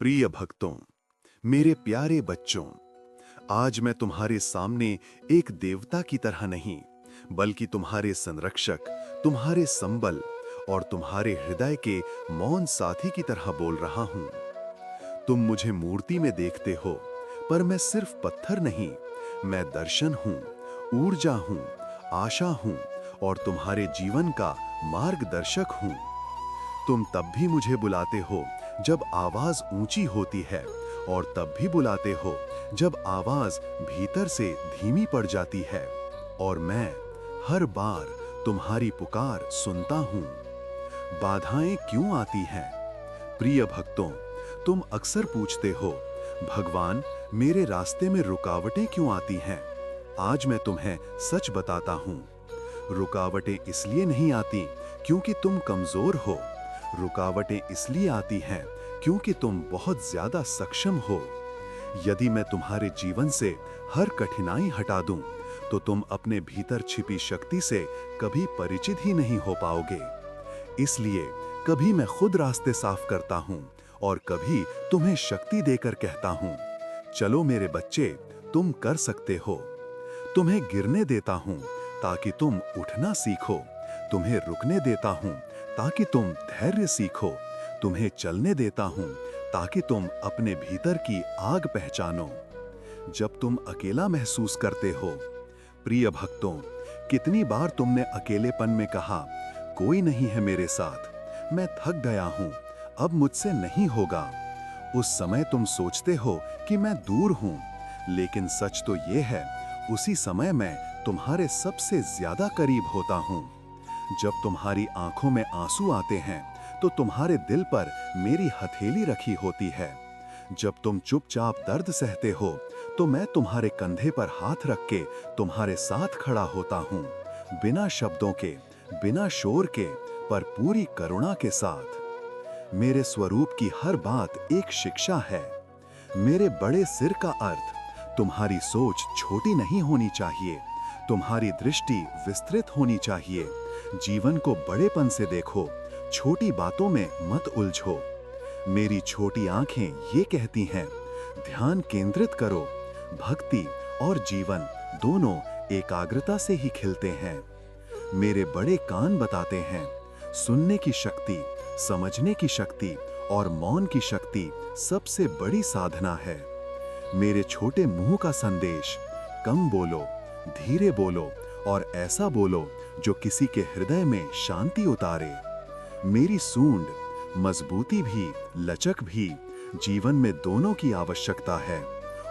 प्रिय भक्तों, मेरे प्यारे बच्चों, आज मैं तुम्हारे सामने एक देवता की तरह नहीं, बल्कि तुम्हारे संरक्षक, तुम्हारे संबल और तुम्हारे हृदय के मौन साथी की तरह बोल रहा हूं। तुम मुझे मूर्ति में देखते हो, पर मैं सिर्फ पत्थर नहीं, मैं दर्शन हूं, ऊर्जा हूं, आशा हूं और तुम्हारे जीवन का मार्गदर्शक हूं। तुम तब भी मुझे बुलाते हो जब आवाज ऊंची होती है और तब भी बुलाते हो जब आवाज भीतर से धीमी पड़ जाती है, और मैं हर बार तुम्हारी पुकार सुनता हूं। बाधाएं क्यों आती हैं? प्रिय भक्तों, तुम अक्सर पूछते हो, भगवान मेरे रास्ते में रुकावटें क्यों आती हैं? आज मैं तुम्हें सच बताता हूं। रुकावटें इसलिए नहीं आती क्योंकि तुम कमजोर हो, रुकावटें इसलिए आती हैं क्योंकि तुम बहुत ज्यादा सक्षम हो। यदि मैं तुम्हारे जीवन से हर कठिनाई हटा दूं, तो तुम अपने भीतर छिपी शक्ति से कभी परिचित ही नहीं हो पाओगे। इसलिए कभी मैं खुद रास्ते साफ करता हूं और कभी तुम्हें शक्ति देकर कहता हूं, चलो मेरे बच्चे, तुम कर सकते हो। तुम्हें गिरने देता हूं ताकि तुम उठना सीखो, तुम्हें रुकने देता हूं ताकि तुम धैर्य सीखो, तुम्हें चलने देता हूं ताकि तुम अपने भीतर की आग पहचानो। जब तुम अकेला महसूस करते हो, प्रिय भक्तों, कितनी बार तुमने अकेलेपन में कहा, कोई नहीं है मेरे साथ, मैं थक गया हूं, अब मुझसे नहीं होगा। उस समय तुम सोचते हो कि मैं दूर हूं, लेकिन सच तो यह है, उसी समय मैं तुम्हारे सबसे ज्यादा करीब होता हूं। जब तुम्हारी आंखों में आंसू आते हैं, तो तुम्हारे दिल पर मेरी हथेली रखी होती है। जब तुम चुपचाप दर्द सहते हो, तो मैं तुम्हारे कंधे पर हाथ रख के तुम्हारे साथ खड़ा होता हूं, बिना शब्दों के, बिना शोर के, पर पूरी करुणा के साथ। मेरे स्वरूप की हर बात एक शिक्षा है। मेरे बड़े सिर का अर्थ, तुम्हारी सोच छोटी नहीं होनी चाहिए, तुम्हारी दृष्टि विस्तृत होनी चाहिए। जीवन को बड़ेपन से देखो, छोटी बातों में मत उलझो। मेरी छोटी आंखें ये कहती हैं, ध्यान केंद्रित करो। भक्ति और जीवन दोनों एकाग्रता से ही खिलते हैं। मेरे बड़े कान बताते हैं, सुनने की शक्ति, समझने की शक्ति और मौन की शक्ति सबसे बड़ी साधना है। मेरे छोटे मुंह का संदेश, कम बोलो, धीरे बोलो और ऐसा बोलो जो किसी के हृदय में शांति उतारे। मेरी सूंड, मजबूती भी, लचक भी, जीवन में दोनों की आवश्यकता है।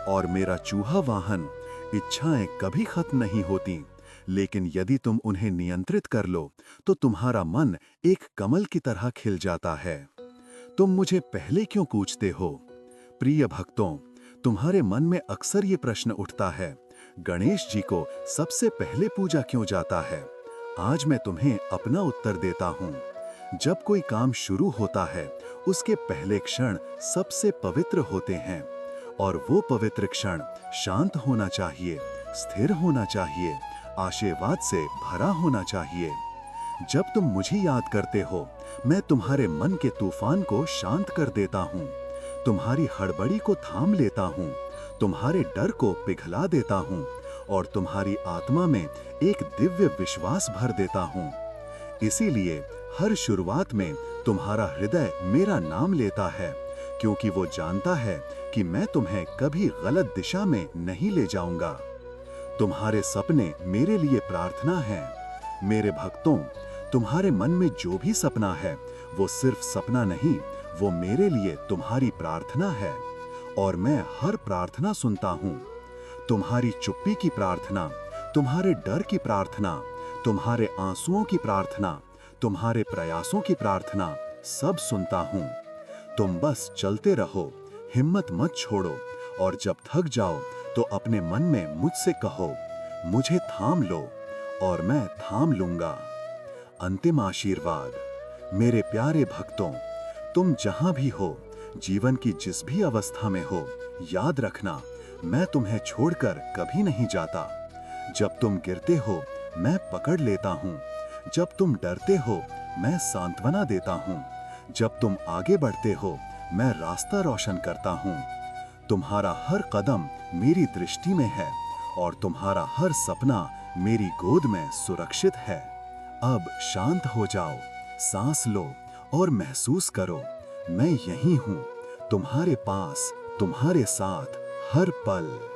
और मेरा चूहा वाहन, इच्छाएं कभी खत्म नहीं होती, लेकिन यदि तुम उन्हें नियंत्रित कर लो, तो तुम्हारा मन एक कमल की तरह खिल जाता है। तुम मुझे पहले क्यों पूछते हो? प्रिय भक्तों, तुम्हारे मन में अक्सर ये प्रश्न उठता है, गणेश जी को सबसे पहले पूजा क्यों जाता है? आज मैं तुम्हें अपना उत्तर देता हूं। जब कोई काम शुरू होता है, उसके पहले क्षण सबसे पवित्र होते हैं, और वो पवित्र क्षण शांत होना चाहिए, स्थिर होना चाहिए, आशीर्वाद से भरा होना चाहिए। जब तुम मुझे याद करते हो, मैं तुम्हारे मन के तूफान को शांत कर देता हूँ, तुम्हारी हड़बड़ी को थाम लेता हूँ, तुम्हारे डर को पिघला देता हूँ और तुम्हारी आत्मा में एक दिव्य विश्वास भर देता हूँ। इसीलिए हर शुरुआत में तुम्हारा हृदय मेरा नाम लेता है, क्योंकि वो जानता है कि मैं तुम्हें कभी गलत दिशा में नहीं ले जाऊंगा। तुम्हारे सपने मेरे लिए प्रार्थना है। मेरे भक्तों, तुम्हारे मन में जो भी सपना है, वो सिर्फ सपना नहीं, वो मेरे लिए तुम्हारी प्रार्थना है, और मैं हर प्रार्थना सुनता हूँ। तुम्हारी चुप्पी की प्रार्थना, तुम्हारे डर की प्रार्थना, तुम्हारे आंसुओं की प्रार्थना, तुम्हारे प्रयासों की प्रार्थना, सब सुनता हूँ। तुम बस चलते रहो, हिम्मत मत छोड़ो, और जब थक जाओ तो अपने मन में मुझसे कहो, मुझे थाम लो, और मैं थाम लूंगा। अंतिम आशीर्वाद। मेरे प्यारे भक्तों, तुम जहां भी हो, जीवन की जिस भी अवस्था में हो, याद रखना, मैं तुम्हें छोड़कर कभी नहीं जाता। जब तुम गिरते हो, मैं पकड़ लेता हूँ। जब तुम डरते हो, मैं सांत्वना देता हूँ। जब तुम आगे बढ़ते हो, मैं रास्ता रोशन करता हूँ। तुम्हारा हर कदम मेरी दृष्टि में है और तुम्हारा हर सपना मेरी गोद में सुरक्षित है। अब शांत हो जाओ, सांस लो और महसूस करो, मैं यहीं हूँ, तुम्हारे पास, तुम्हारे साथ हर पल।